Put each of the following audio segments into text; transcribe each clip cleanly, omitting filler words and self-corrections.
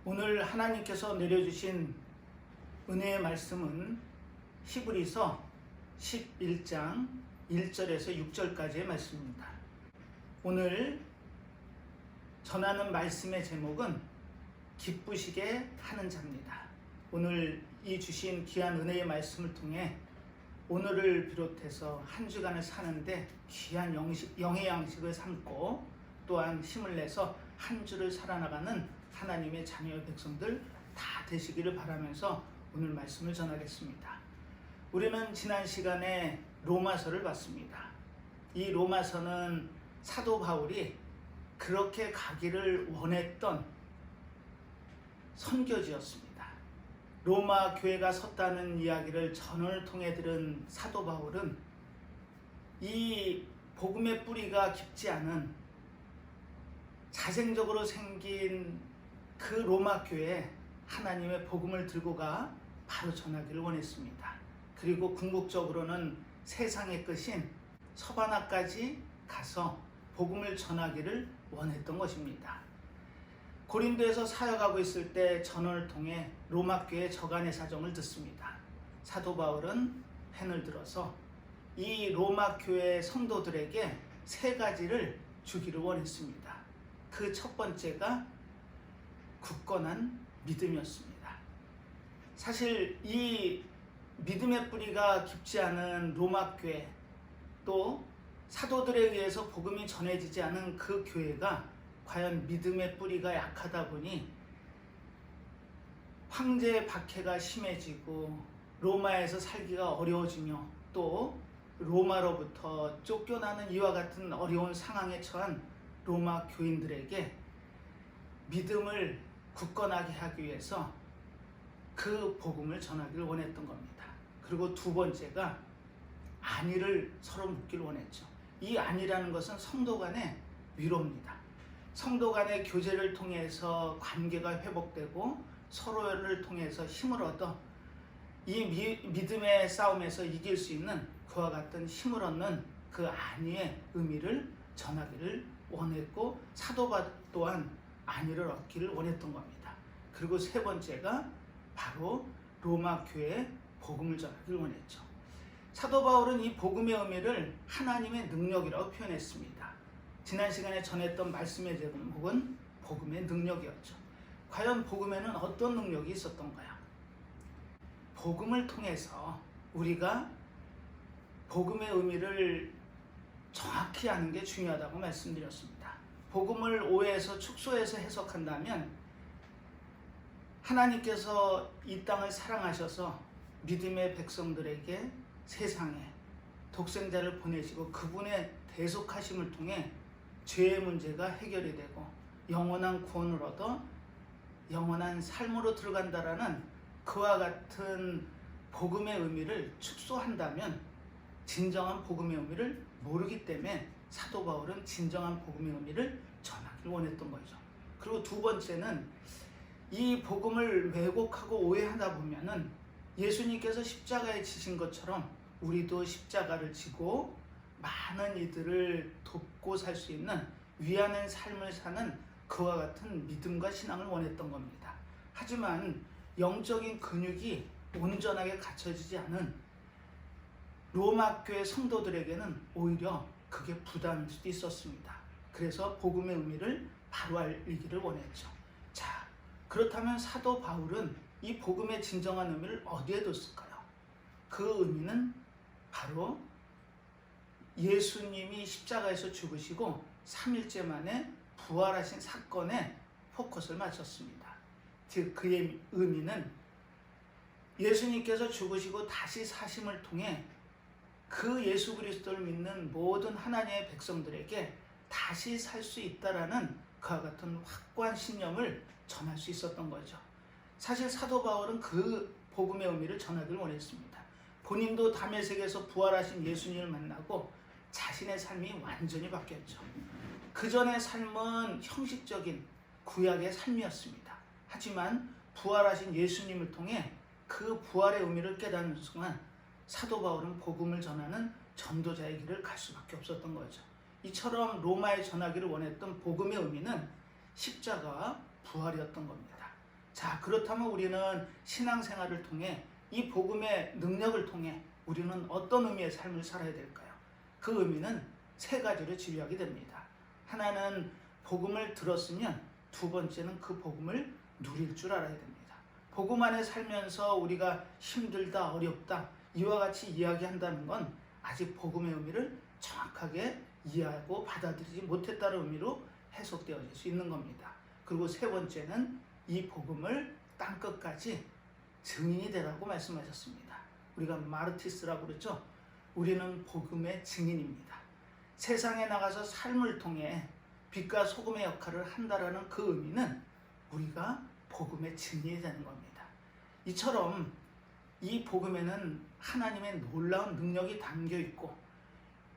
오늘 하나님께서 내려주신 은혜의 말씀은 히브리서 11장 1절에서 6절까지의 말씀입니다. 오늘 전하는 말씀의 제목은 기쁘시게 하는 자입니다. 오늘 이 주신 귀한 은혜의 말씀을 통해 오늘을 비롯해서 한 주간을 사는데 귀한 영의 양식을 삼고 또한 힘을 내서 한 주를 살아나가는 하나님의 자녀의 백성들 다 되시기를 바라면서 오늘 말씀을 전하겠습니다. 우리는 지난 시간에 로마서를 봤습니다. 이 로마서는 사도 바울이 그렇게 가기를 원했던 선교지였습니다. 로마 교회가 섰다는 이야기를 전을 통해 들은 사도 바울은 이 복음의 뿌리가 깊지 않은 자생적으로 생긴 그 로마 교회에 하나님의 복음을 들고 가 바로 전하기를 원했습니다. 그리고 궁극적으로는 세상의 끝인 서바나까지 가서 복음을 전하기를 원했던 것입니다. 고린도에서 사역하고 있을 때 전을 통해 로마 교회 저간의 사정을 듣습니다. 사도 바울은 펜을 들어서 이 로마 교회 성도들에게 세 가지를 주기를 원했습니다. 그 첫 번째가 굳건한 믿음이었습니다. 사실 이 믿음의 뿌리가 깊지 않은 로마 교회, 또 사도들에 의해서 복음이 전해지지 않은 그 교회가 과연 믿음의 뿌리가 약하다 보니 황제의 박해가 심해지고 로마에서 살기가 어려워지며 또 로마로부터 쫓겨나는 이와 같은 어려운 상황에 처한 로마 교인들에게 믿음을 굳건하게 하기 위해서 그 복음을 전하기를 원했던 겁니다. 그리고 두 번째가 안위를 서로 묻기를 원했죠. 이 안위라는 것은 성도 간의 위로입니다. 성도 간의 교제를 통해서 관계가 회복되고 서로를 통해서 힘을 얻어 이 믿음의 싸움에서 이길 수 있는 그와 같은 힘을 얻는 그 안위의 의미를 전하기를 원했고 사도 바울 또한 안위를 얻기를 원했던 겁니다. 그리고 세 번째가 바로 로마 교회에 복음을 전하기를 원했죠. 사도 바울은 이 복음의 의미를 하나님의 능력이라고 표현했습니다. 지난 시간에 전했던 말씀의 제목은 복음의 능력이었죠. 과연 복음에는 어떤 능력이 있었던가요? 복음을 통해서 우리가 복음의 의미를 정확히 아는 게 중요하다고 말씀드렸습니다. 복음을 오해해서 축소해서 해석한다면 하나님께서 이 땅을 사랑하셔서 믿음의 백성들에게 세상에 독생자를 보내시고 그분의 대속하심을 통해 죄의 문제가 해결이 되고 영원한 구원을 얻어 영원한 삶으로 들어간다라는 그와 같은 복음의 의미를 축소한다면 진정한 복음의 의미를 모르기 때문에 사도 바울은 진정한 복음의 의미를 전하기를 원했던 거죠. 그리고 두 번째는 이 복음을 왜곡하고 오해하다 보면은 예수님께서 십자가에 지신 것처럼 우리도 십자가를 지고 많은 이들을 돕고 살 수 있는 위안의 삶을 사는 그와 같은 믿음과 신앙을 원했던 겁니다. 하지만 영적인 근육이 온전하게 갖춰지지 않은 로마 교회 성도들에게는 오히려 그게 부담일 수도 있었습니다. 그래서 복음의 의미를 바로 알기를 원했죠. 자, 그렇다면 사도 바울은 이 복음의 진정한 의미를 어디에 뒀을까요? 그 의미는 바로 예수님이 십자가에서 죽으시고 3일째 만에 부활하신 사건에 포커스를 맞췄습니다. 즉 그의 의미는 예수님께서 죽으시고 다시 사심을 통해 그 예수 그리스도를 믿는 모든 하나님의 백성들에게 다시 살 수 있다라는 그와 같은 확고한 신념을 전할 수 있었던 거죠. 사실 사도 바울은 그 복음의 의미를 전하기를 원했습니다. 본인도 다메섹에서 부활하신 예수님을 만나고 자신의 삶이 완전히 바뀌었죠. 그 전의 삶은 형식적인 구약의 삶이었습니다. 하지만 부활하신 예수님을 통해 그 부활의 의미를 깨닫는 순간 사도 바울은 복음을 전하는 전도자의 길을 갈 수밖에 없었던 거죠. 이처럼 로마에 전하기를 원했던 복음의 의미는 십자가와 부활이었던 겁니다. 자, 그렇다면 우리는 신앙생활을 통해 이 복음의 능력을 통해 우리는 어떤 의미의 삶을 살아야 될까요? 그 의미는 세 가지로 진료하게 됩니다. 하나는 복음을 들었으면 두 번째는 그 복음을 누릴 줄 알아야 됩니다. 복음 안에 살면서 우리가 힘들다, 어렵다 이와 같이 이야기한다는 건 아직 복음의 의미를 정확하게 이해하고 받아들이지 못했다는 의미로 해석되어질 수 있는 겁니다. 그리고 세 번째는 이 복음을 땅끝까지 증인이 되라고 말씀하셨습니다. 우리가 마르티스라고 그러죠. 우리는 복음의 증인입니다. 세상에 나가서 삶을 통해 빛과 소금의 역할을 한다라는 그 의미는 우리가 복음의 증인이 되는 겁니다. 이처럼 이 복음에는 하나님의 놀라운 능력이 담겨 있고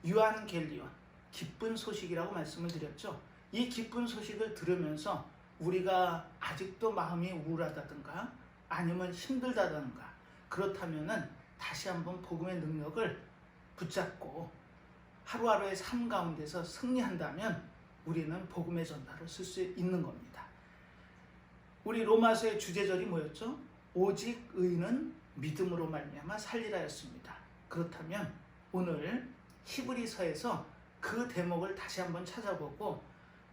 유한겔리온, 기쁜 소식이라고 말씀을 드렸죠. 이 기쁜 소식을 들으면서 우리가 아직도 마음이 우울하다든가 아니면 힘들다든가 그렇다면은 다시 한번 복음의 능력을 붙잡고 하루하루의 삶 가운데서 승리한다면 우리는 복음의 전파를 쓸 수 있는 겁니다. 우리 로마서의 주제절이 뭐였죠? 오직 의인은 믿음으로 말미암아 살리라였습니다. 그렇다면 오늘 히브리서에서 그 대목을 다시 한번 찾아보고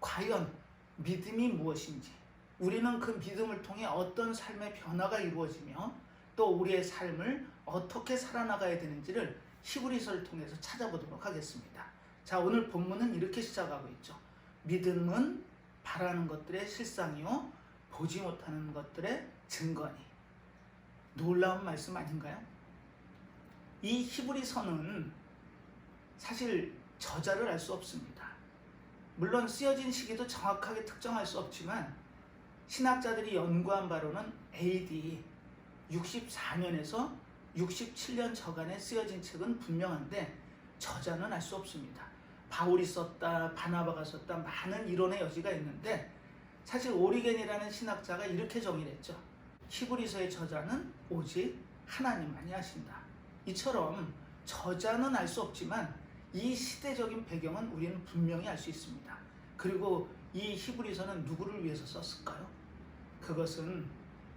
과연 믿음이 무엇인지, 우리는 그 믿음을 통해 어떤 삶의 변화가 이루어지며 또 우리의 삶을 어떻게 살아나가야 되는지를 히브리서를 통해서 찾아보도록 하겠습니다. 자, 오늘 본문은 이렇게 시작하고 있죠. 믿음은 바라는 것들의 실상이요 보지 못하는 것들의 증거니. 놀라운 말씀 아닌가요? 이 히브리서는 사실 저자를 알 수 없습니다. 물론 쓰여진 시기도 정확하게 특정할 수 없지만 신학자들이 연구한 바로는 AD 64년에서 67년 저간에 쓰여진 책은 분명한데 저자는 알 수 없습니다. 바울이 썼다, 바나바가 썼다 많은 이론의 여지가 있는데 사실 오리겐이라는 신학자가 이렇게 정의했죠. 히브리서의 저자는 오직 하나님만이 아신다. 이처럼 저자는 알 수 없지만 이 시대적인 배경은 우리는 분명히 알 수 있습니다. 그리고 이 히브리서는 누구를 위해서 썼을까요? 그것은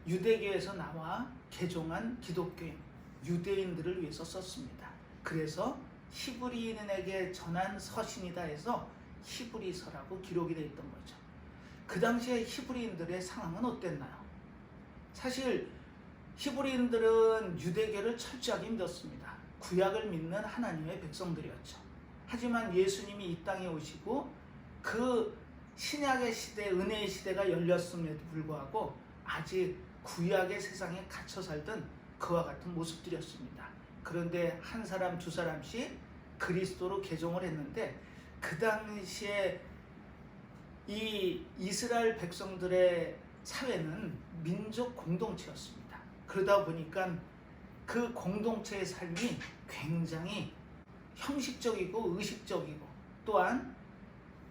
유대교에서 나와 개종한 기독교인, 유대인들을 위해서 썼습니다. 그래서 히브리인에게 전한 서신이다 해서 히브리서라고 기록이 되어 있던 거죠. 그 당시에 히브리인들의 상황은 어땠나요? 사실 히브리인들은 유대교를 철저하게 믿었습니다. 구약을 믿는 하나님의 백성들이었죠. 하지만 예수님이 이 땅에 오시고 그 신약의 시대, 은혜의 시대가 열렸음에도 불구하고 아직 구약의 세상에 갇혀 살던 그와 같은 모습들이었습니다. 그런데 한 사람, 두 사람씩 그리스도로 개종을 했는데 그 당시에 이 이스라엘 백성들의 사회는 민족 공동체였습니다. 그러다 보니까 그 공동체의 삶이 굉장히 형식적이고 의식적이고 또한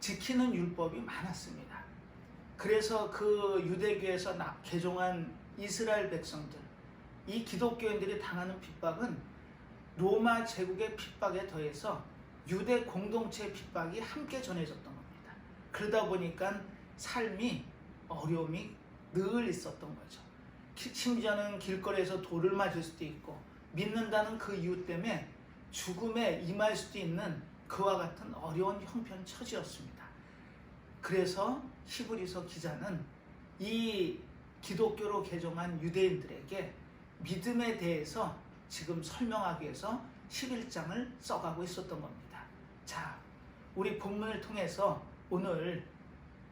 지키는 율법이 많았습니다. 그래서 그 유대교에서 개종한 이스라엘 백성들, 이 기독교인들이 당하는 핍박은 로마 제국의 핍박에 더해서 유대 공동체의 핍박이 함께 전해졌던 겁니다. 그러다 보니까 삶이 어려움이 늘 있었던 거죠. 심지어는 길거리에서 돌을 맞을 수도 있고 믿는다는 그 이유 때문에 죽음에 임할 수도 있는 그와 같은 어려운 형편처지였습니다. 그래서 히브리서 기자는 이 기독교로 개종한 유대인들에게 믿음에 대해서 지금 설명하기 위해서 11장을 써가고 있었던 겁니다. 자, 우리 본문을 통해서 오늘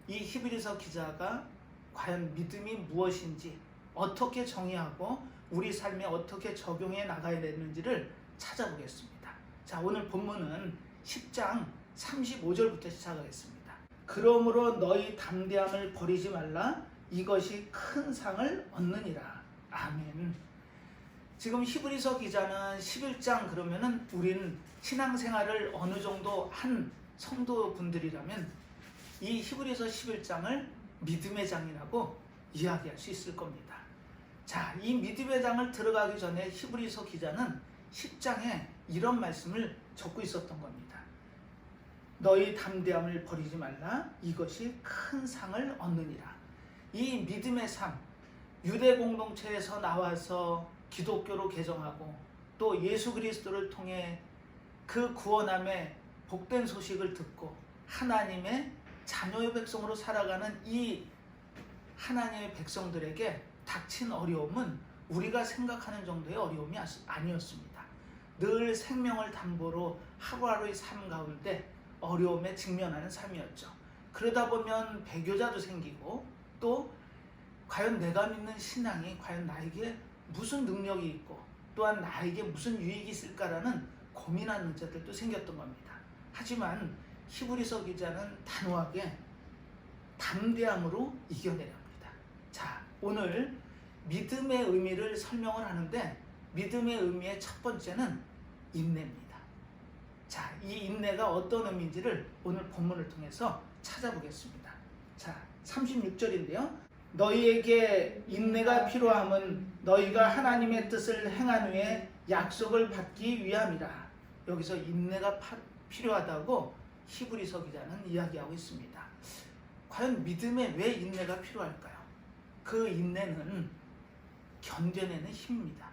이 히브리서 기자가 과연 믿음이 무엇인지 어떻게 정의하고 우리 삶에 어떻게 적용해 나가야 되는지를 찾아보겠습니다. 자, 오늘 본문은 10장 35절부터 시작하겠습니다. 그러므로 너희 담대함을 버리지 말라. 이것이 큰 상을 얻느니라. 아멘. 지금 히브리서 기자는 11장 그러면은 우린 신앙생활을 어느 정도 한 성도분들이라면 이 히브리서 11장을 믿음의 장이라고 이야기할 수 있을 겁니다. 자, 이 믿음의 장을 들어가기 전에 히브리서 기자는 10장에 이런 말씀을 적고 있었던 겁니다. 너희 담대함을 버리지 말라. 이것이 큰 상을 얻느니라. 이 믿음의 삶, 유대 공동체에서 나와서 기독교로 개종하고 또 예수 그리스도를 통해 그 구원함의 복된 소식을 듣고 하나님의 자녀의 백성으로 살아가는 이 하나님의 백성들에게 닥친 어려움은 우리가 생각하는 정도의 어려움이 아니었습니다. 늘 생명을 담보로 하루하루의 삶 가운데 어려움에 직면하는 삶이었죠. 그러다 보면 배교자도 생기고 또 과연 내가 믿는 신앙이 과연 나에게 무슨 능력이 있고 또한 나에게 무슨 유익이 있을까라는 고민하는 문제들도 생겼던 겁니다. 하지만 히브리서 기자는 단호하게 담대함으로 이겨내려 합니다. 자, 오늘 믿음의 의미를 설명을 하는데 믿음의 의미의 첫 번째는 인내입니다. 자, 이 인내가 어떤 의미인지를 오늘 본문을 통해서 찾아보겠습니다. 자, 36절인데요. 너희에게 인내가 필요함은 너희가 하나님의 뜻을 행한 후에 약속을 받기 위함이라. 여기서 인내가 필요하다고 히브리서 기자는 이야기하고 있습니다. 과연 믿음에 왜 인내가 필요할까요? 그 인내는 견뎌내는 힘입니다.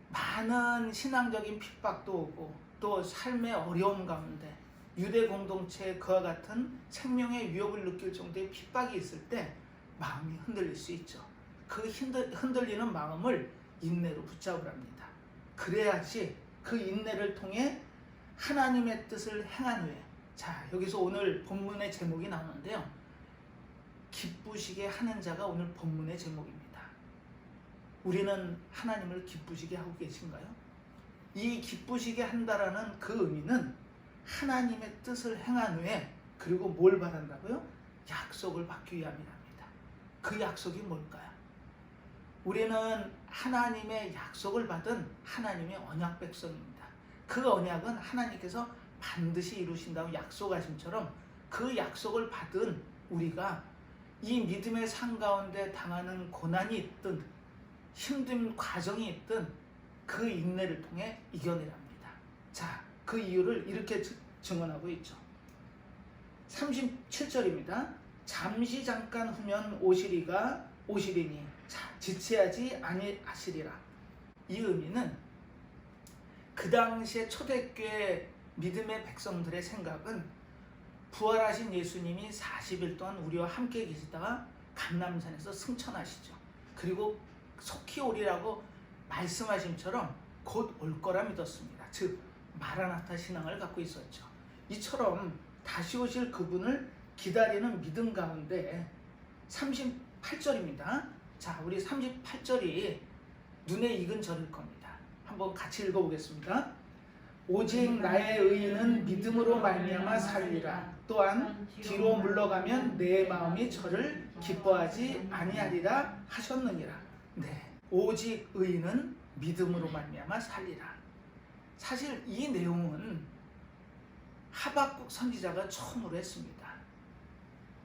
많은 신앙적인 핍박도 오고 또 삶의 어려움 가운데 유대 공동체에 그와 같은 생명의 위협을 느낄 정도의 핍박이 있을 때 마음이 흔들릴 수 있죠. 그 흔들리는 마음을 인내로 붙잡으랍니다. 그래야지 그 인내를 통해 하나님의 뜻을 행한 후에, 자, 여기서 오늘 본문의 제목이 나오는데요. 기쁘시게 하는 자가 오늘 본문의 제목입니다. 우리는 하나님을 기쁘시게 하고 계신가요? 이 기쁘시게 한다라는 그 의미는 하나님의 뜻을 행한 후에 그리고 뭘 바란다고요? 약속을 받기 위함이랍니다. 그 약속이 뭘까요? 우리는 하나님의 약속을 받은 하나님의 언약 백성입니다. 그 언약은 하나님께서 반드시 이루신다고 약속하심처럼 그 약속을 받은 우리가 이 믿음의 산 가운데 당하는 고난이 있든 힘든 과정이 있든 그 인내를 통해 이겨내랍니다. 자, 그 이유를 이렇게 증언하고 있죠. 37절입니다. 잠시 잠깐 후면 오시리니 자, 지체하지 아니하시리라. 이 의미는 그 당시에 초대교회 믿음의 백성들의 생각은 부활하신 예수님이 40일 동안 우리와 함께 계시다가 감람산에서 승천하시죠. 그리고 속히 오리라고 말씀하심처럼 곧 올 거라 믿었습니다. 즉 마라나타 신앙을 갖고 있었죠. 이처럼 다시 오실 그분을 기다리는 믿음 가운데 38절입니다. 자, 우리 38절이 눈에 익은 절일 겁니다. 한번 같이 읽어보겠습니다. 오직 나의 의인은 믿음으로 말미암아 살리라. 또한 뒤로 물러가면 내 마음이 저를 기뻐하지 아니하리라 하셨느니라. 네, 오직 의인은 믿음으로 말미암아 살리라. 사실 이 내용은 하박국 선지자가 처음으로 했습니다.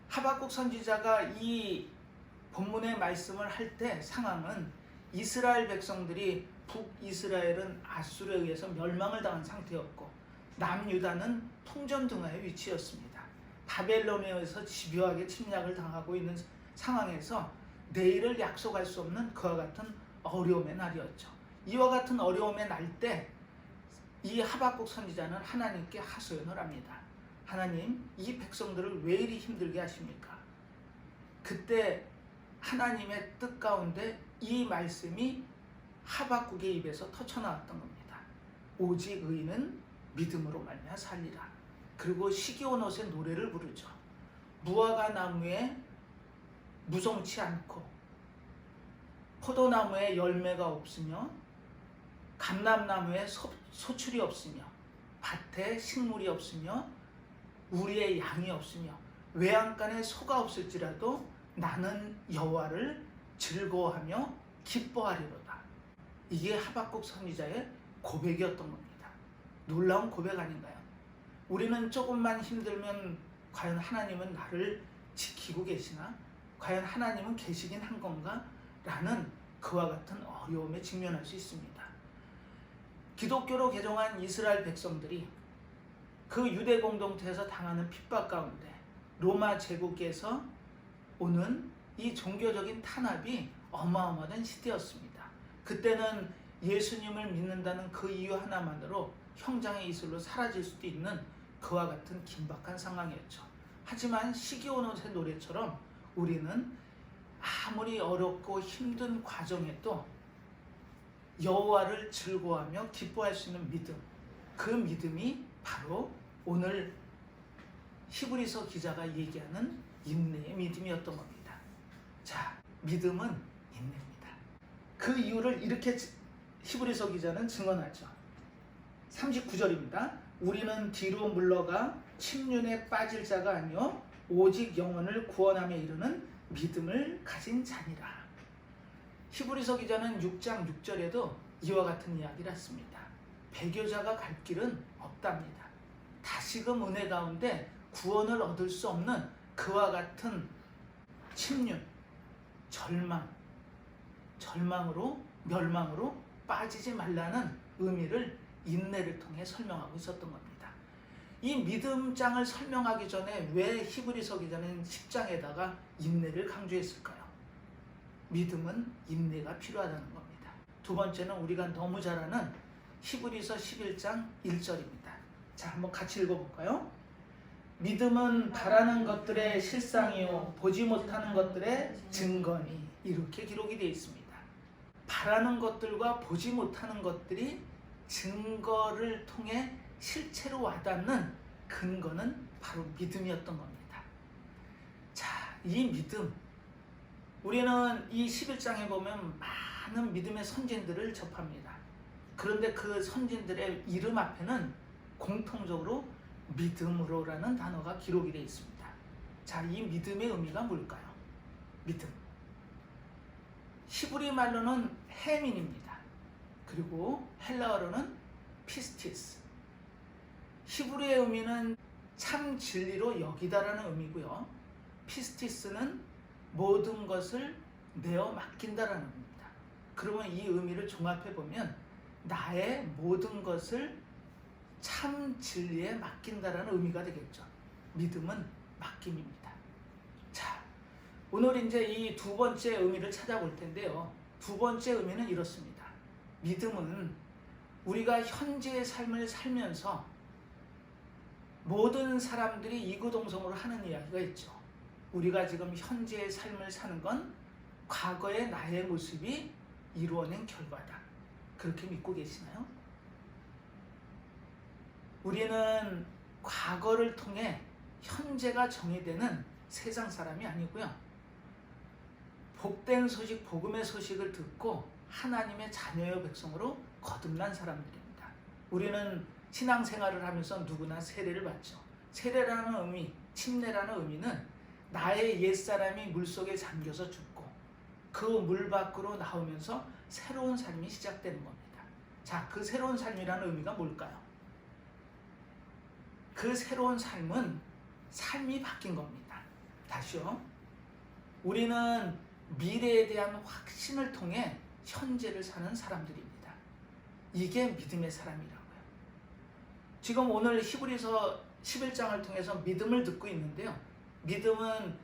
하박국 선지자가 이 본문의 말씀을 할 때 상황은 이스라엘 백성들이 북이스라엘은 아수르에 의해서 멸망을 당한 상태였고 남유다는 통전등하의 위치였습니다. 바벨론에 의해서 집요하게 침략을 당하고 있는 상황에서 내일을 약속할 수 없는 그와 같은 어려움의 날이었죠. 이와 같은 어려움의 날 때 이 하박국 선지자는 하나님께 하소연을 합니다. 하나님, 이 백성들을 왜 이리 힘들게 하십니까? 그때 하나님의 뜻 가운데 이 말씀이 하박국의 입에서 터쳐나왔던 겁니다. 오직 의인은 믿음으로 말미암아 살리라. 그리고 시기온 옷의 노래를 부르죠. 무화과 나무에 무성치 않고 포도나무에 열매가 없으며 감람나무에 소출이 없으며 밭에 식물이 없으며 우리의 양이 없으며 외양간에 소가 없을지라도 나는 여호와를 즐거워하며 기뻐하리로다. 이게 하박국 선지자의 고백이었던 겁니다. 놀라운 고백 아닌가요? 우리는 조금만 힘들면 과연 하나님은 나를 지키고 계시나? 과연 하나님은 계시긴 한 건가? 라는 그와 같은 어려움에 직면할 수 있습니다. 기독교로 개종한 이스라엘 백성들이 그 유대 공동체에서 당하는 핍박 가운데 로마 제국에서 오는 이 종교적인 탄압이 어마어마한 시대였습니다. 그때는 예수님을 믿는다는 그 이유 하나만으로 형장의 이슬로 사라질 수도 있는 그와 같은 긴박한 상황이었죠. 하지만 시기온옷의 노래처럼 우리는 아무리 어렵고 힘든 과정에도 여호와를 즐거워하며 기뻐할 수 있는 믿음, 그 믿음이 바로 오늘 히브리서 기자가 얘기하는 인내의 믿음이었던 겁니다. 자, 믿음은 인내입니다. 그 이유를 이렇게 히브리서 기자는 증언하죠. 39절입니다. 우리는 뒤로 물러가 침륜에 빠질 자가 아니요 오직 영혼을 구원함에 이르는 믿음을 가진 자니라. 히브리서 기자는 6장 6절에도 이와 같은 이야기를 했습니다. 배교자가 갈 길은 없답니다. 다시금 은혜 가운데 구원을 얻을 수 없는 그와 같은 침륜, 절망으로 멸망으로 빠지지 말라는 의미를 인내를 통해 설명하고 있었던 겁니다. 이 믿음장을 설명하기 전에 왜 히브리서 기자는 10장에다가 인내를 강조했을까요? 믿음은 인내가 필요하다는 겁니다. 두 번째는 우리가 너무 잘 아는 히브리서 11장 1절입니다. 자, 한번 같이 읽어볼까요? 믿음은 바라는 것들의 실상이요 보지 못하는 것들의 증거니, 이렇게 기록이 되어 있습니다. 바라는 것들과 보지 못하는 것들이 증거를 통해 실체로 와닿는 근거는 바로 믿음이었던 겁니다. 자, 이 믿음, 우리는 이 11장에 보면 많은 믿음의 선진들을 접합니다. 그런데 그 선진들의 이름 앞에는 공통적으로 믿음으로라는 단어가 기록이 되어 있습니다. 자, 이 믿음의 의미가 뭘까요? 믿음. 히브리 말로는 헤민입니다. 그리고 헬라어로는 피스티스. 히브리의 의미는 참 진리로 여기다라는 의미고요. 피스티스는 모든 것을 내어 맡긴다라는 의미입니다. 그러면 이 의미를 종합해 보면 나의 모든 것을 참 진리에 맡긴다라는 의미가 되겠죠. 믿음은 맡김입니다. 자, 오늘 이제 이 두 번째 의미를 찾아볼 텐데요. 두 번째 의미는 이렇습니다. 믿음은 우리가 현재의 삶을 살면서 모든 사람들이 이구동성으로 하는 이야기가 있죠. 우리가 지금 현재의 삶을 사는 건 과거의 나의 모습이 이루어낸 결과다. 그렇게 믿고 계시나요? 우리는 과거를 통해 현재가 정의되는 세상 사람이 아니고요. 복된 소식, 복음의 소식을 듣고 하나님의 자녀의 백성으로 거듭난 사람들입니다. 우리는 신앙생활을 하면서 누구나 세례를 받죠. 세례라는 의미, 침례라는 의미는 나의 옛사람이 물속에 잠겨서 죽고 그 물 밖으로 나오면서 새로운 삶이 시작되는 겁니다. 자, 그 새로운 삶이라는 의미가 뭘까요? 그 새로운 삶은 삶이 바뀐 겁니다. 다시요. 우리는 미래에 대한 확신을 통해 현재를 사는 사람들입니다. 이게 믿음의 사람이라고요. 지금 오늘 히브리서 11장을 통해서 믿음을 듣고 있는데요. 믿음은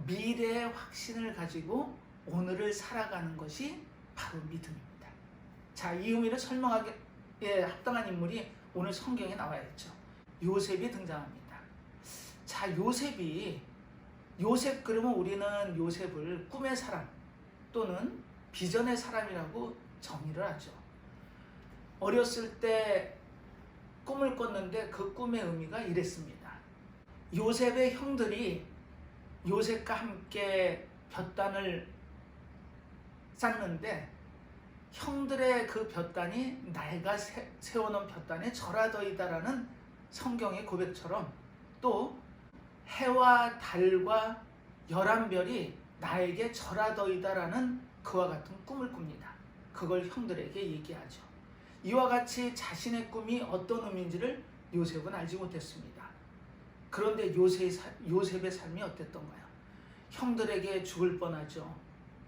미래의 확신을 가지고 오늘을 살아가는 것이 바로 믿음입니다. 자, 이 의미를 설명하기에 합당한 인물이 오늘 성경에 나와 있죠. 요셉이 등장합니다. 자, 요셉 그러면 우리는 요셉을 꿈의 사람 또는 비전의 사람이라고 정의를 하죠. 어렸을 때 꿈을 꿨는데 그 꿈의 의미가 이랬습니다. 요셉의 형들이 요셉과 함께 볕단을 쌓는데 형들의 그 볕단이 내가 세워놓은 볕단에 절하더이다라는 성경의 고백처럼 또 해와 달과 11별이 나에게 절하더이다라는 그와 같은 꿈을 꿉니다. 그걸 형들에게 얘기하죠. 이와 같이 자신의 꿈이 어떤 의미인지를 요셉은 알지 못했습니다. 그런데 요셉의 삶이 어땠던가요? 형들에게 죽을 뻔하죠.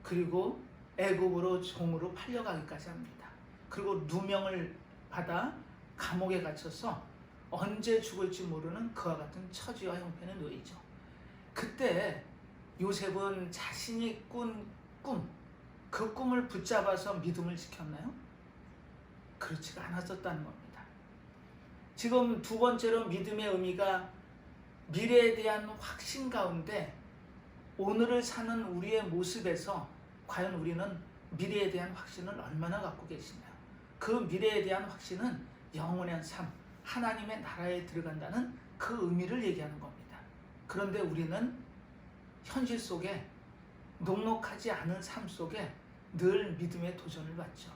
그리고 애굽으로 종으로 팔려가기까지 합니다. 그리고 누명을 받아 감옥에 갇혀서 언제 죽을지 모르는 그와 같은 처지와 형편에 놓이죠. 그때 요셉은 자신이 꾼 꿈, 그 꿈을 붙잡아서 믿음을 지켰나요? 그렇지가 않았었다는 겁니다. 지금 두 번째로 믿음의 의미가 미래에 대한 확신 가운데 오늘을 사는 우리의 모습에서 과연 우리는 미래에 대한 확신을 얼마나 갖고 계시나요? 그 미래에 대한 확신은 영원한 삶, 하나님의 나라에 들어간다는 그 의미를 얘기하는 겁니다. 그런데 우리는 현실 속에 녹록하지 않은 삶 속에 늘 믿음의 도전을 받죠.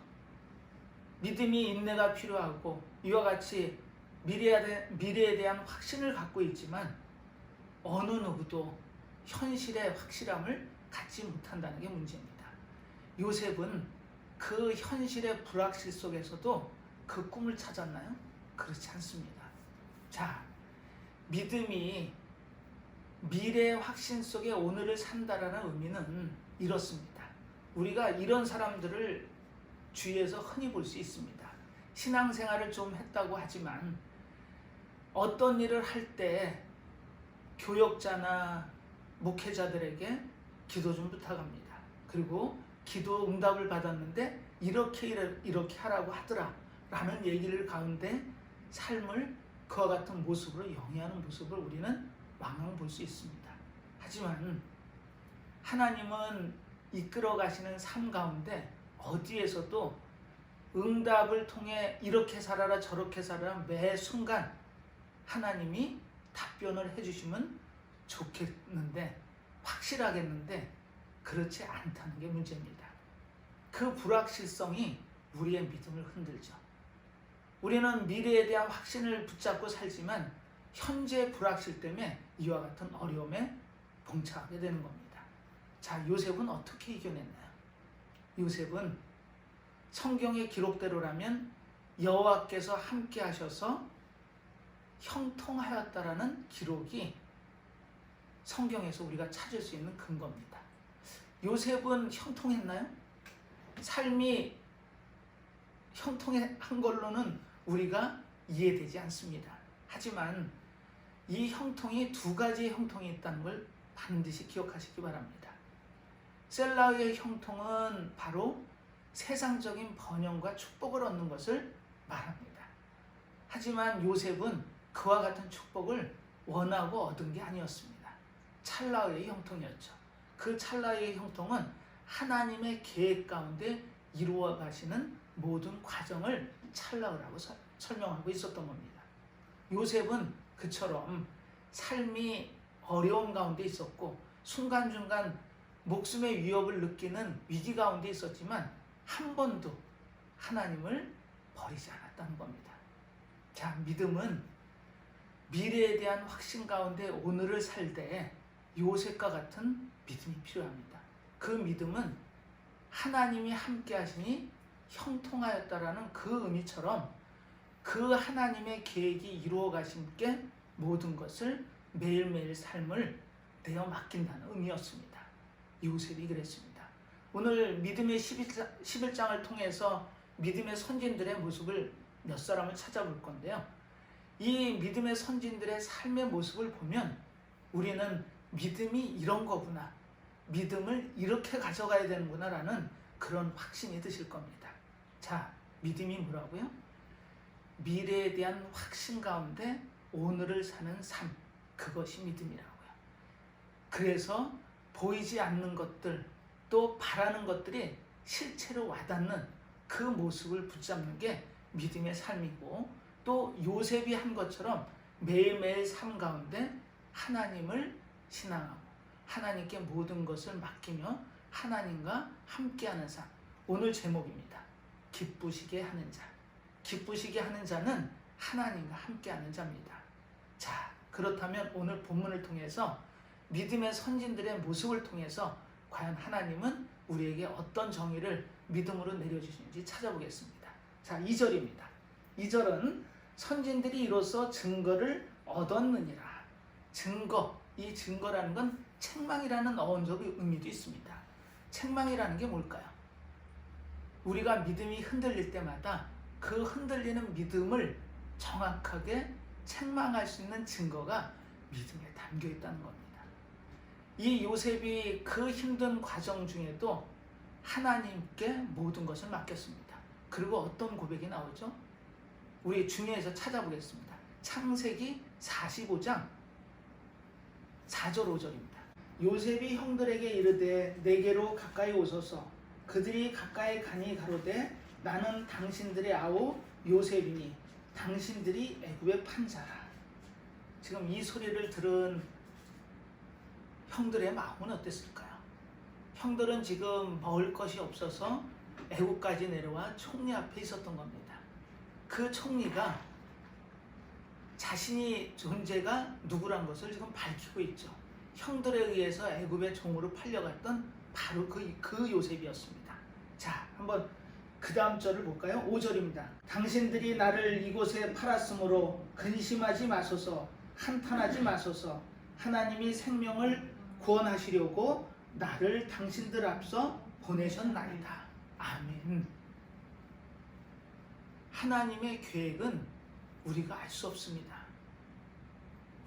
믿음이 인내가 필요하고 이와 같이 미래에 대한 확신을 갖고 있지만 어느 누구도 현실의 확실함을 갖지 못한다는 게 문제입니다. 요셉은 그 현실의 불확실 속에서도 그 꿈을 찾았나요? 그렇지 않습니다. 자, 믿음이 미래의 확신 속에 오늘을 산다라는 의미는 이렇습니다. 우리가 이런 사람들을 주위에서 흔히 볼 수 있습니다. 신앙생활을 좀 했다고 하지만 어떤 일을 할 때 교역자나 목회자들에게 기도 좀 부탁합니다. 그리고 기도 응답을 받았는데 이렇게 하라고 하더라 라는 얘기를 가운데 삶을 그와 같은 모습으로 영위하는 모습을 우리는 왕왕 볼 수 있습니다. 하지만 하나님은 이끌어 가시는 삶 가운데 어디에서도 응답을 통해 이렇게 살아라 저렇게 살아라 매 순간 하나님이 답변을 해주시면 좋겠는데 확실하겠는데 그렇지 않다는 게 문제입니다. 그 불확실성이 우리의 믿음을 흔들죠. 우리는 미래에 대한 확신을 붙잡고 살지만 현재의 불확실 때문에 이와 같은 어려움에 봉착하게 되는 겁니다. 자, 요셉은 어떻게 이겨냈나요? 요셉은 성경의 기록대로라면 여호와께서 함께 하셔서 형통하였다라는 기록이 성경에서 우리가 찾을 수 있는 근거입니다. 요셉은 형통했나요? 삶이 형통한 걸로는 우리가 이해되지 않습니다. 하지만 이 형통이 두 가지의 형통이 있다는 걸 반드시 기억하시기 바랍니다. 셀라의 형통은 바로 세상적인 번영과 축복을 얻는 것을 말합니다. 하지만 요셉은 그와 같은 축복을 원하고 얻은 게 아니었습니다. 찰나의 형통이었죠. 그 찰나의 형통은 하나님의 계획 가운데 이루어 가시는 모든 과정을 찰나라고 설명하고 있었던 겁니다. 요셉은 그처럼 삶이 어려움 가운데 있었고 순간순간 목숨의 위협을 느끼는 위기 가운데 있었지만 한 번도 하나님을 버리지 않았다는 겁니다. 자, 믿음은 미래에 대한 확신 가운데 오늘을 살 때 요셉과 같은 믿음이 필요합니다. 그 믿음은 하나님이 함께 하시니 형통하였다라는 그 의미처럼 그 하나님의 계획이 이루어 가심께 모든 것을 매일매일 삶을 내어 맡긴다는 의미였습니다. 요셉이 그랬습니다. 오늘 믿음의 11장을 통해서 믿음의 선진들의 모습을 몇 사람을 찾아볼 건데요. 이 믿음의 선진들의 삶의 모습을 보면 우리는 믿음이 이런 거구나, 믿음을 이렇게 가져가야 되는구나 라는 그런 확신이 드실 겁니다. 자, 믿음이 뭐라고요? 미래에 대한 확신 가운데 오늘을 사는 삶, 그것이 믿음이라고요. 그래서 보이지 않는 것들, 또 바라는 것들이 실체로 와닿는 그 모습을 붙잡는 게 믿음의 삶이고, 또 요셉이 한 것처럼 매일매일 삶 가운데 하나님을 신앙하고 하나님께 모든 것을 맡기며 하나님과 함께하는 삶. 오늘 제목입니다. 기쁘시게 하는 자. 기쁘시게 하는 자는 하나님과 함께하는 자입니다. 자, 그렇다면 오늘 본문을 통해서 믿음의 선진들의 모습을 통해서 과연 하나님은 우리에게 어떤 정의를 믿음으로 내려주시는지 찾아보겠습니다. 자, 2절입니다. 2절은 선진들이 이로써 증거를 얻었느니라. 증거, 이 증거라는 건 책망이라는 어원적 의미도 있습니다. 책망이라는 게 뭘까요? 우리가 믿음이 흔들릴 때마다 그 흔들리는 믿음을 정확하게 책망할 수 있는 증거가 믿음에 담겨 있다는 겁니다. 이 요셉이 그 힘든 과정 중에도 하나님께 모든 것을 맡겼습니다. 그리고 어떤 고백이 나오죠? 우리 중요해서 찾아보겠습니다. 창세기 45장 4절 5절입니다. 요셉이 형들에게 이르되 내게로 가까이 오소서. 그들이 가까이 가니 가로되 나는 당신들의 아우 요셉이니 당신들이 애굽의 판사라. 지금 이 소리를 들은 형들의 마음은 어땠을까요? 형들은 지금 먹을 것이 없어서 애굽까지 내려와 총리 앞에 있었던 겁니다. 그 총리가 자신이 존재가 누구란 것을 지금 밝히고 있죠. 형들에 의해서 애굽의 종으로 팔려갔던 바로 그 요셉이었습니다. 자, 한번 그 다음 절을 볼까요? 5절입니다. 당신들이 나를 이곳에 팔았으므로 근심하지 마소서, 한탄하지 마소서. 하나님이 생명을 구원하시려고 나를 당신들 앞서 보내셨나이다. 아멘. 하나님의 계획은 우리가 알 수 없습니다.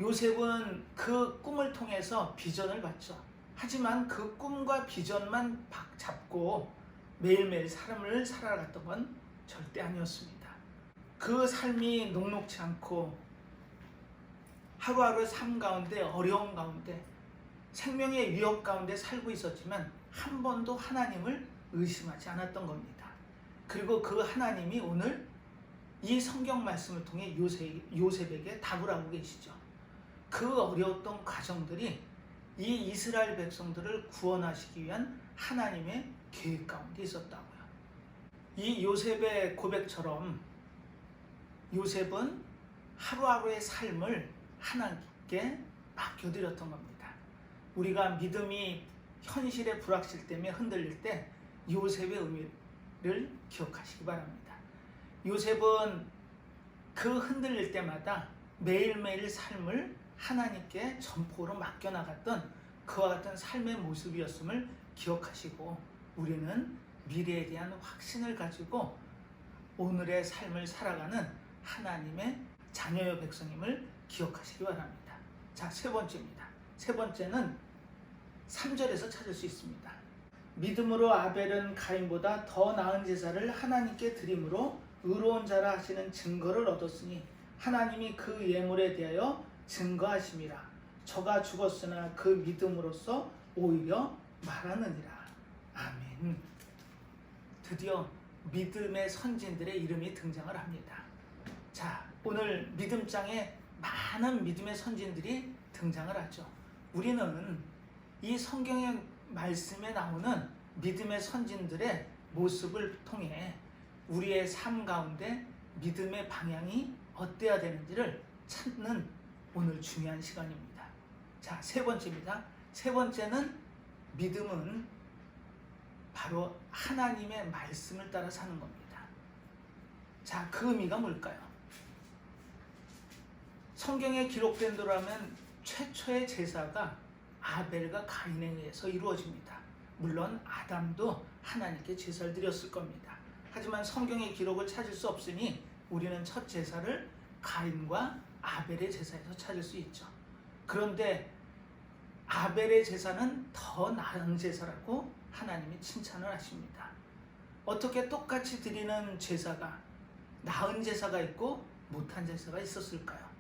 요셉은 그 꿈을 통해서 비전을 봤죠. 하지만 그 꿈과 비전만 잡고 매일매일 삶을 살아갔던 건 절대 아니었습니다. 그 삶이 녹록지 않고 하루하루 삶 가운데 어려움 가운데 생명의 위협 가운데 살고 있었지만 한 번도 하나님을 의심하지 않았던 겁니다. 그리고 그 하나님이 오늘 이 성경 말씀을 통해 요셉에게 답을 하고 계시죠. 그 어려웠던 과정들이 이 이스라엘 백성들을 구원하시기 위한 하나님의 계획 가운데 있었다고요. 이 요셉의 고백처럼 요셉은 하루하루의 삶을 하나님께 맡겨드렸던 겁니다. 우리가 믿음이 현실의 불확실 때문에 흔들릴 때 요셉의 의미를 기억하시기 바랍니다. 요셉은 그 흔들릴 때마다 매일매일 삶을 하나님께 전폭으로 맡겨나갔던 그와 같은 삶의 모습이었음을 기억하시고 우리는 미래에 대한 확신을 가지고 오늘의 삶을 살아가는 하나님의 자녀의 백성임을 기억하시기 바랍니다. 자, 세 번째입니다. 세 번째는 3절에서 찾을 수 있습니다. 믿음으로 아벨은 가인보다 더 나은 제사를 하나님께 드림으로 의로운 자라 하시는 증거를 얻었으니 하나님이 그 예물에 대하여 증거하심이라. 저가 죽었으나 그 믿음으로써 오히려 말하느니라. 아멘. 드디어 믿음의 선진들의 이름이 등장을 합니다. 자, 오늘 믿음장에 많은 믿음의 선진들이 등장을 하죠. 우리는 이 성경의 말씀에 나오는 믿음의 선진들의 모습을 통해 우리의 삶 가운데 믿음의 방향이 어때야 되는지를 찾는 오늘 중요한 시간입니다. 자, 세 번째입니다. 세 번째는 믿음은 바로 하나님의 말씀을 따라 사는 겁니다. 자, 그 의미가 뭘까요? 성경에 기록된 대로라면 최초의 제사가 아벨과 가인에 의해서 이루어집니다. 물론 아담도 하나님께 제사를 드렸을 겁니다. 하지만 성경의 기록을 찾을 수 없으니 우리는 첫 제사를 가인과 아벨의 제사에서 찾을 수 있죠. 그런데 아벨의 제사는 더 나은 제사라고 하나님이 칭찬을 하십니다. 어떻게 똑같이 드리는 제사가 나은 제사가 있고 못한 제사가 있었을까요?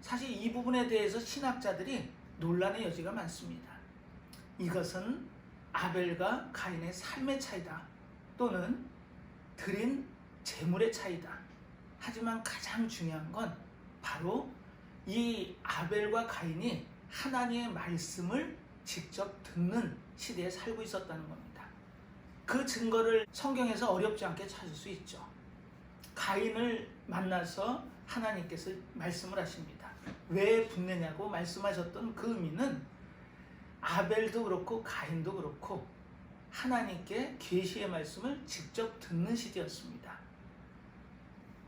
사실 이 부분에 대해서 신학자들이 논란의 여지가 많습니다. 이것은 아벨과 가인의 삶의 차이다, 또는 드린 제물의 차이다. 하지만 가장 중요한 건 바로 이 아벨과 가인이 하나님의 말씀을 직접 듣는 시대에 살고 있었다는 겁니다. 그 증거를 성경에서 어렵지 않게 찾을 수 있죠. 가인을 만나서 하나님께서 말씀을 하십니다. 왜 붙느냐고 말씀하셨던 그 의미는 아벨도 그렇고 가인도 그렇고 하나님께 계시의 말씀을 직접 듣는 시대였습니다.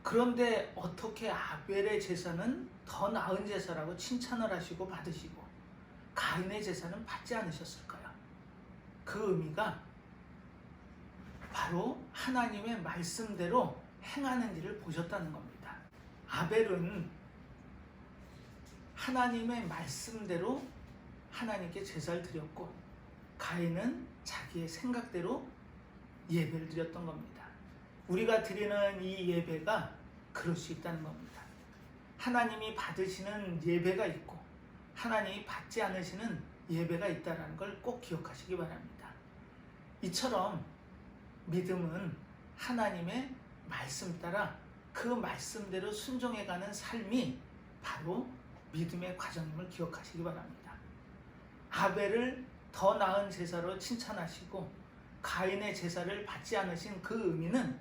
그런데 어떻게 아벨의 제사는 더 나은 제사라고 칭찬을 하시고 받으시고 가인의 제사는 받지 않으셨을까요? 그 의미가 바로 하나님의 말씀대로 행하는 일을 보셨다는 겁니다. 아벨은 하나님의 말씀대로 하나님께 제사를 드렸고 가인은 자기의 생각대로 예배를 드렸던 겁니다. 우리가 드리는 이 예배가 그럴 수 있다는 겁니다. 하나님이 받으시는 예배가 있고 하나님이 받지 않으시는 예배가 있다는 걸 꼭 기억하시기 바랍니다. 이처럼 믿음은 하나님의 말씀 따라 그 말씀대로 순종해가는 삶이 바로 믿음의 과정임을 기억하시기 바랍니다. 아벨을 더 나은 제사로 칭찬하시고 가인의 제사를 받지 않으신 그 의미는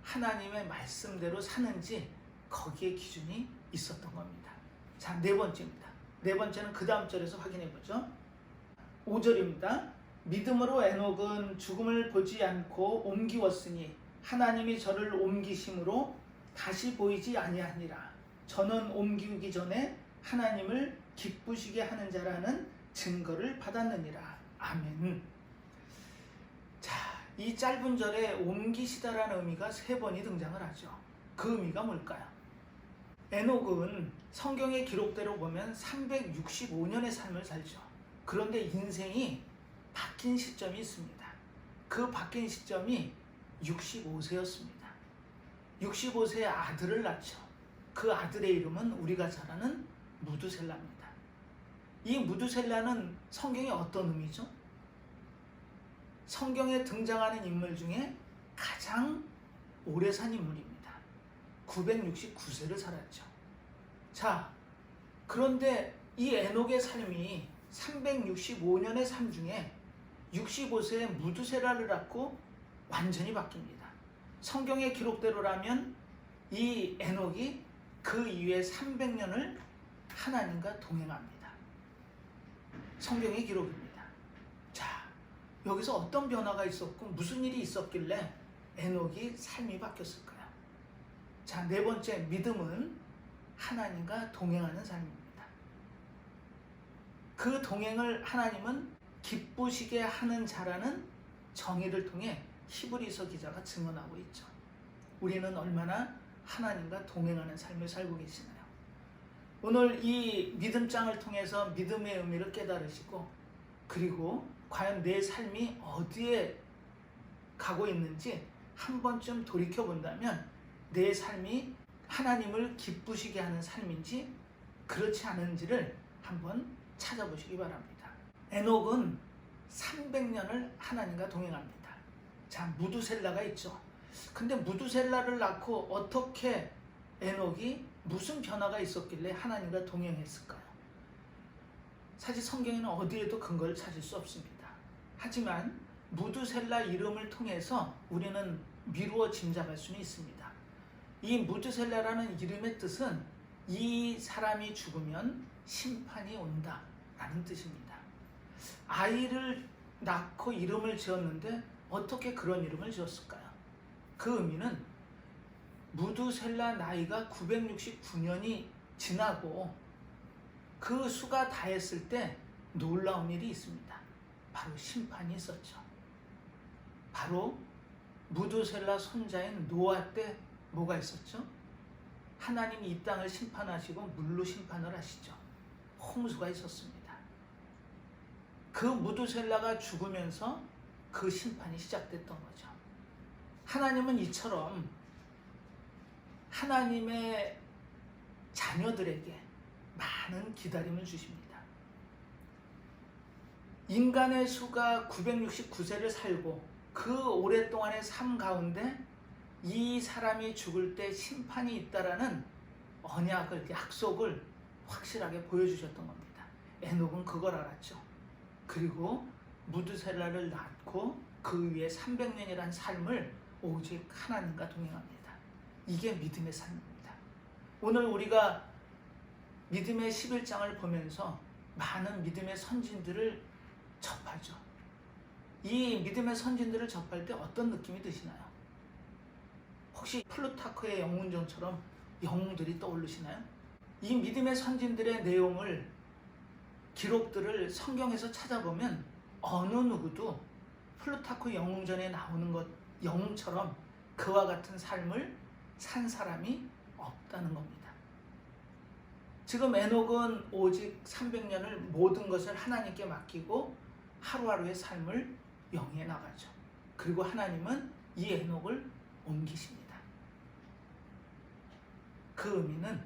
하나님의 말씀대로 사는지 거기에 기준이 있었던 겁니다. 자, 네 번째입니다. 네 번째는 그 다음 절에서 확인해 보죠. 5절입니다. 믿음으로 에녹은 죽음을 보지 않고 옮기웠으니 하나님이 저를 옮기심으로 다시 보이지 아니하니라. 저는 옮기기 전에 하나님을 기쁘시게 하는 자라는 증거를 받았느니라. 아멘. 자, 이 짧은 절에 옮기시다라는 의미가 3번이 등장을 하죠. 그 의미가 뭘까요? 에녹은 성경의 기록대로 보면 365년의 삶을 살죠. 그런데 인생이 바뀐 시점이 있습니다. 그 바뀐 시점이 65세였습니다. 65세에 아들을 낳죠. 그 아들의 이름은 우리가 잘 아는 무두셀라입니다. 이 무두셀라는 성경에 어떤 의미죠? 성경에 등장하는 인물 중에 가장 오래 산 인물입니다. 969세를 살았죠. 자, 그런데 이 에녹의 삶이 365년의 삶 중에 65세에 무두셀라를 낳고 완전히 바뀝니다. 성경의 기록대로라면 이 에녹이 그 이후에 300년을 하나님과 동행합니다. 성경의 기록입니다. 자, 여기서 어떤 변화가 있었고 무슨 일이 있었길래 에녹이 삶이 바뀌었을까요? 자, 네 번째, 믿음은 하나님과 동행하는 삶입니다. 그 동행을 하나님은 기쁘시게 하는 자라는 정의를 통해 히브리서 기자가 증언하고 있죠. 우리는 얼마나 하나님과 동행하는 삶을 살고 계시나요? 오늘 이 믿음장을 통해서 믿음의 의미를 깨달으시고 그리고 과연 내 삶이 어디에 가고 있는지 한 번쯤 돌이켜본다면 내 삶이 하나님을 기쁘시게 하는 삶인지 그렇지 않은지를 한번 찾아보시기 바랍니다. 에녹은 300년을 하나님과 동행합니다. 자, 무두셀라가 있죠. 근데 무두셀라를 낳고 어떻게 에녹이 무슨 변화가 있었길래 하나님과 동행했을까요? 사실 성경에는 어디에도 근거를 찾을 수 없습니다. 하지만 무두셀라 이름을 통해서 우리는 미루어 짐작할 수는 있습니다. 이 무두셀라라는 이름의 뜻은 이 사람이 죽으면 심판이 온다 라는 뜻입니다. 아이를 낳고 이름을 지었는데 어떻게 그런 이름을 지었을까요? 그 의미는 무두셀라 나이가 969년이 지나고 그 수가 다했을 때 놀라운 일이 있습니다. 바로 심판이 있었죠. 바로 무두셀라 손자인 노아 때 뭐가 있었죠? 하나님이 이 땅을 심판하시고 물로 심판을 하시죠. 홍수가 있었습니다. 그 무두셀라가 죽으면서 그 심판이 시작됐던 거죠. 하나님은 이처럼 하나님의 자녀들에게 많은 기다림을 주십니다. 인간의 수가 969세를 살고 그 오랫동안의 삶 가운데 이 사람이 죽을 때 심판이 있다라는 언약을, 약속을 확실하게 보여주셨던 겁니다. 에녹은 그걸 알았죠. 그리고 무두셀라를 낳고 그 위에 300년이라는 삶을 오직 하나님과 동행합니다. 이게 믿음의 삶입니다. 오늘 우리가 믿음의 11장을 보면서 많은 믿음의 선진들을 접하죠. 이 믿음의 선진들을 접할 때 어떤 느낌이 드시나요? 혹시 플루타크의 영웅전처럼 영웅들이 떠오르시나요? 이 믿음의 선진들의 내용을, 기록들을 성경에서 찾아보면 어느 누구도 플루타크 영웅전에 나오는 것, 영웅처럼 그와 같은 삶을 산 사람이 없다는 겁니다. 지금 에녹은 오직 300년을 모든 것을 하나님께 맡기고 하루하루의 삶을 영위해 나가죠. 그리고 하나님은 이 에녹을 옮기십니다. 그 의미는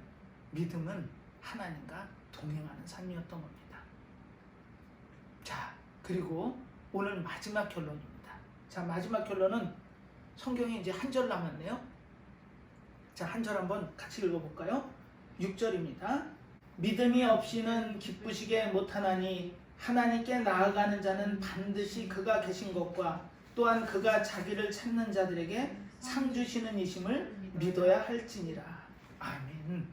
믿음은 하나님과 동행하는 삶이었던 겁니다. 자, 그리고 오늘 마지막 결론입니다. 자, 마지막 결론은 성경에 이제 한 절 남았네요. 자, 한 절 한번 같이 읽어볼까요? 6절입니다. 믿음이 없이는 기쁘시게 못하나니 하나님께 나아가는 자는 반드시 그가 계신 것과 또한 그가 자기를 찾는 자들에게 상 주시는 이심을 믿어야 할지니라. 아멘.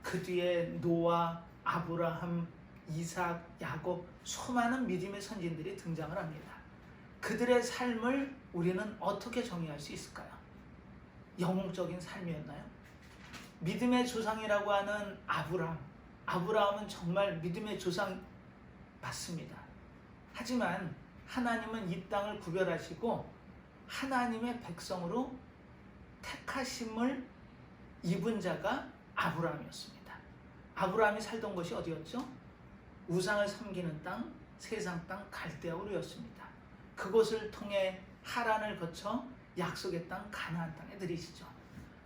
그 뒤에 노아, 아브라함, 이삭, 야곱 수많은 믿음의 선진들이 등장을 합니다. 그들의 삶을 우리는 어떻게 정의할 수 있을까요? 영웅적인 삶이었나요? 믿음의 조상이라고 하는 아브라함은 정말 믿음의 조상 맞습니다. 하지만 하나님은 이 땅을 구별하시고 하나님의 백성으로 택하심을 입은 자가 아브라함이었습니다. 아브라함이 살던 곳이 어디였죠? 우상을 섬기는 땅, 세상 땅 갈대아우르였습니다. 그곳을 통해 하란을 거쳐 약속의 땅 가나안 땅에 들이시죠.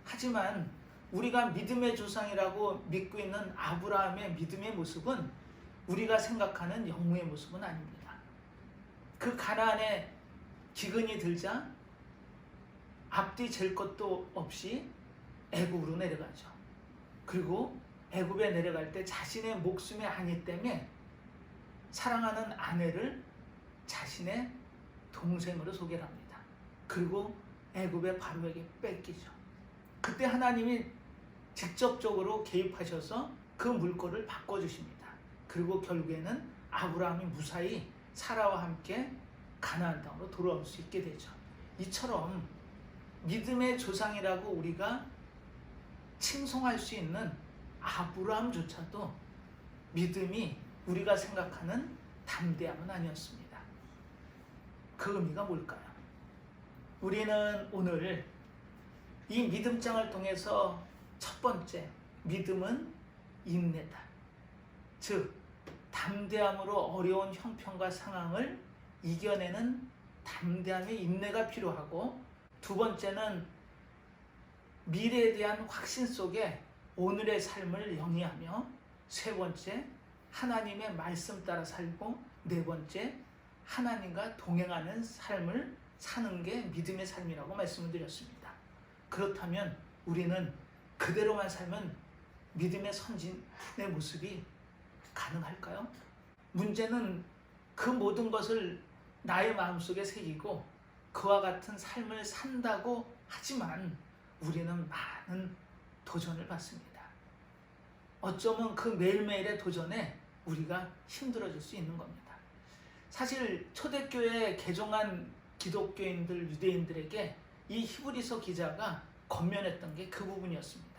하지만 우리가 믿음의 조상이라고 믿고 있는 아브라함의 믿음의 모습은 우리가 생각하는 영웅의 모습은 아닙니다. 그 가나안에 기근이 들자 앞뒤 잴 것도 없이 애굽으로 내려가죠. 그리고 애굽에 내려갈 때 자신의 목숨의 안위 때문에 사랑하는 아내를 자신의 동생으로 소개를 합니다. 그리고 애굽의 바로에게 뺏기죠. 그때 하나님이 직접적으로 개입하셔서 그 물꼬를 바꿔주십니다. 그리고 결국에는 아브라함이 무사히 사라와 함께 가나안 땅으로 돌아올 수 있게 되죠. 이처럼 믿음의 조상이라고 우리가 칭송할 수 있는 아브라함조차도 믿음이 우리가 생각하는 담대함은 아니었습니다. 그 의미가 뭘까요? 우리는 오늘 이 믿음장을 통해서 첫 번째, 믿음은 인내다. 즉, 담대함으로 어려운 형편과 상황을 이겨내는 담대함의 인내가 필요하고, 두 번째는 미래에 대한 확신 속에 오늘의 삶을 영위하며, 세 번째, 하나님의 말씀 따라 살고, 네 번째, 하나님과 동행하는 삶을 사는 게 믿음의 삶이라고 말씀을 드렸습니다. 그렇다면 우리는 그대로만 살면 믿음의 선진의 모습이 가능할까요? 문제는 그 모든 것을 나의 마음속에 새기고 그와 같은 삶을 산다고 하지만 우리는 많은 도전을 받습니다. 어쩌면 그 매일매일의 도전에 우리가 힘들어질 수 있는 겁니다. 사실 초대교회에 개종한 기독교인들, 유대인들에게 이 히브리서 기자가 권면했던 게 그 부분이었습니다.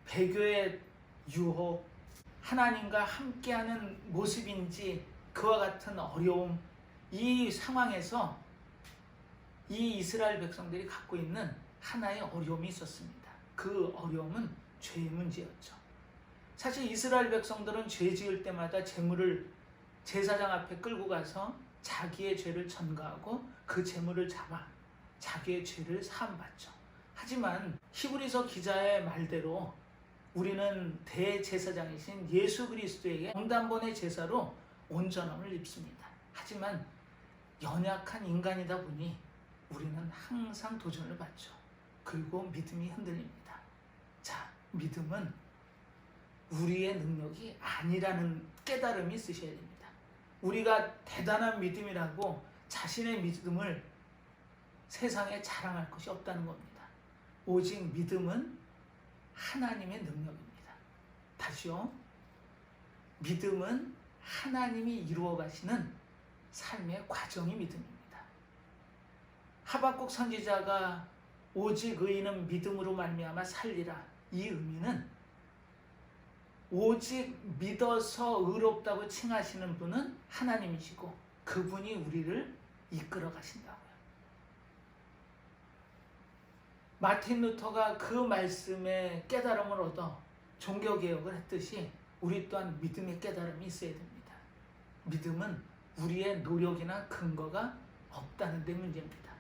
배교의 유혹, 하나님과 함께하는 모습인지 그와 같은 어려움, 이 상황에서 이 이스라엘 백성들이 갖고 있는 하나의 어려움이 있었습니다. 그 어려움은 죄의 문제였죠. 사실 이스라엘 백성들은 죄 지을 때마다 제물을 제사장 앞에 끌고 가서 자기의 죄를 전가하고 그 제물을 잡아 자기의 죄를 사함받죠. 하지만 히브리서 기자의 말대로 우리는 대제사장이신 예수 그리스도에게 영단번의 제사로 온전함을 입습니다. 하지만 연약한 인간이다 보니 우리는 항상 도전을 받죠. 그리고 믿음이 흔들립니다. 자, 믿음은 우리의 능력이 아니라는 깨달음이 있으셔야 됩니다. 우리가 대단한 믿음이라고 자신의 믿음을 세상에 자랑할 것이 없다는 겁니다. 오직 믿음은 하나님의 능력입니다. 다시요. 믿음은 하나님이 이루어 가시는 삶의 과정이 믿음입니다. 하박국 선지자가 오직 의인은 믿음으로 말미암아 살리라. 이 의미는 오직 믿어서 의롭다고 칭하시는 분은 하나님이시고 그분이 우리를 이끌어 가신다고요. 마틴 루터가 그 말씀에 깨달음을 얻어 종교개혁을 했듯이 우리 또한 믿음의 깨달음이 있어야 됩니다. 믿음은 우리의 노력이나 근거가 없다는 데 문제입니다.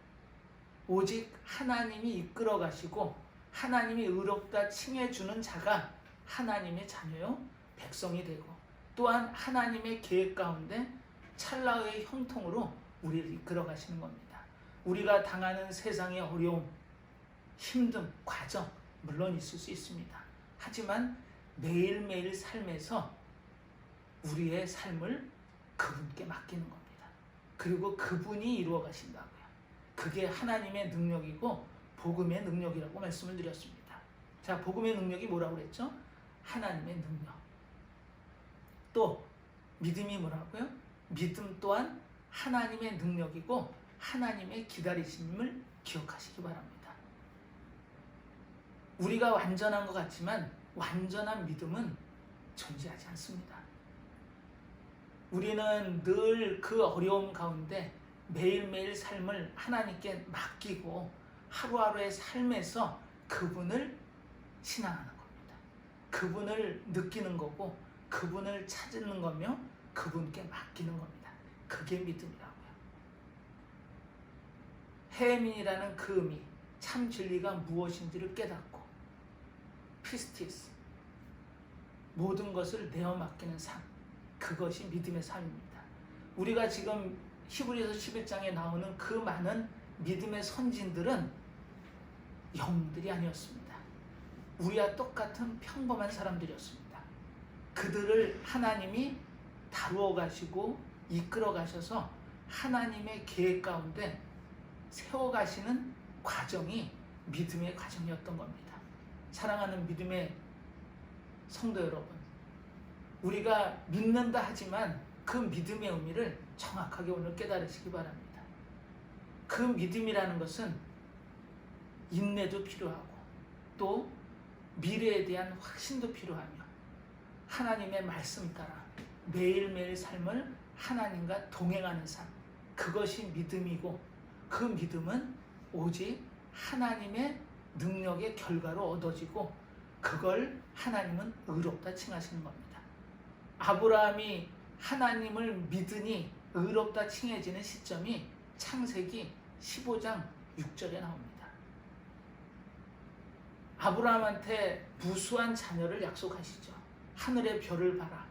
오직 하나님이 이끌어 가시고 하나님이 의롭다 칭해주는 자가 하나님의 자녀요 백성이 되고, 또한 하나님의 계획 가운데 찰나의 형통으로 우리를 이끌어 가시는 겁니다. 우리가 당하는 세상의 어려움, 힘듦, 과정 물론 있을 수 있습니다. 하지만 매일매일 삶에서 우리의 삶을 그분께 맡기는 겁니다. 그리고 그분이 이루어 가신다고요. 그게 하나님의 능력이고 복음의 능력이라고 말씀을 드렸습니다. 자, 복음의 능력이 뭐라고 그랬죠? 하나님의 능력. 또 믿음이 뭐라고요? 믿음 또한 하나님의 능력이고 하나님의 기다리심을 기억하시기 바랍니다. 우리가 완전한 것 같지만 완전한 믿음은 존재하지 않습니다. 우리는 늘 그 어려움 가운데 매일매일 삶을 하나님께 맡기고 하루하루의 삶에서 그분을 신앙하는 겁니다. 그분을 느끼는 거고 그분을 찾는 거며 그분께 맡기는 겁니다. 그게 믿음이라고요. 해민이라는 그 의미, 참 진리가 무엇인지를 깨닫고 피스티스, 모든 것을 내어 맡기는 삶, 그것이 믿음의 삶입니다. 우리가 지금 히브리서 11장에 나오는 그 많은 믿음의 선진들은 영웅들이 아니었습니다. 우리와 똑같은 평범한 사람들이었습니다. 그들을 하나님이 다루어 가시고 이끌어 가셔서 하나님의 계획 가운데 세워 가시는 과정이 믿음의 과정이었던 겁니다. 사랑하는 믿음의 성도 여러분, 우리가 믿는다 하지만 그 믿음의 의미를 정확하게 오늘 깨달으시기 바랍니다. 그 믿음이라는 것은 인내도 필요하고 또 미래에 대한 확신도 필요하며 하나님의 말씀 따라 매일매일 삶을 하나님과 동행하는 삶, 그것이 믿음이고 그 믿음은 오직 하나님의 능력의 결과로 얻어지고 그걸 하나님은 의롭다 칭하시는 겁니다. 아브라함이 하나님을 믿으니 의롭다 칭해지는 시점이 창세기 15장 6절에 나옵니다. 아브라함한테 무수한 자녀를 약속하시죠. 하늘의 별을 봐라.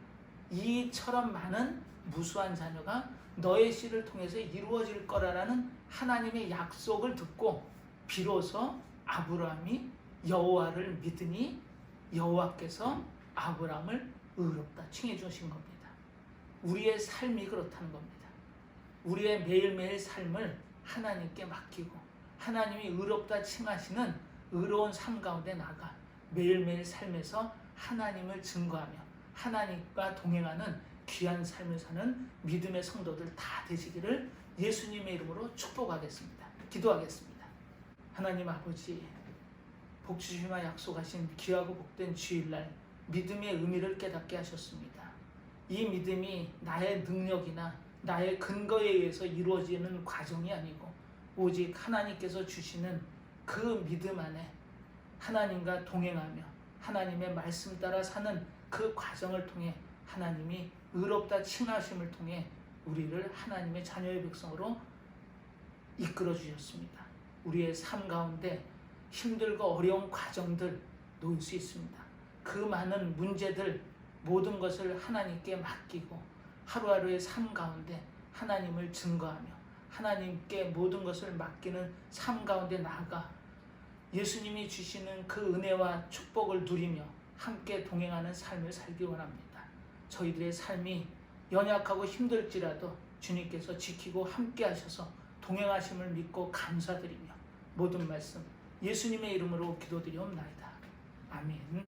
이처럼 많은 무수한 자녀가 너의 씨를 통해서 이루어질 거라라는 하나님의 약속을 듣고 비로소 아브라함이 여호와를 믿으니 여호와께서 아브라함을 의롭다 칭해 주신 겁니다. 우리의 삶이 그렇다는 겁니다. 우리의 매일매일 삶을 하나님께 맡기고 하나님이 의롭다 칭하시는 의로운 삶 가운데 나가 매일매일 삶에서 하나님을 증거하며 하나님과 동행하는 귀한 삶을 사는 믿음의 성도들 다 되시기를 예수님의 이름으로 축복하겠습니다. 기도하겠습니다. 하나님 아버지, 복 주시마 약속하신 귀하고 복된 주일날 믿음의 의미를 깨닫게 하셨습니다. 이 믿음이 나의 능력이나 나의 근거에 의해서 이루어지는 과정이 아니고 오직 하나님께서 주시는 그 믿음 안에 하나님과 동행하며 하나님의 말씀 따라 사는 그 과정을 통해 하나님이 의롭다 칭하심을 통해 우리를 하나님의 자녀의 백성으로 이끌어 주셨습니다. 우리의 삶 가운데 힘들고 어려운 과정들 놓을 수 있습니다. 그 많은 문제들 모든 것을 하나님께 맡기고 하루하루의 삶 가운데 하나님을 증거하며 하나님께 모든 것을 맡기는 삶 가운데 나아가 예수님이 주시는 그 은혜와 축복을 누리며 함께 동행하는 삶을 살기 원합니다. 저희들의 삶이 연약하고 힘들지라도 주님께서 지키고 함께 하셔서 동행하심을 믿고 감사드리며 모든 말씀 예수님의 이름으로 기도드리옵나이다. 아멘.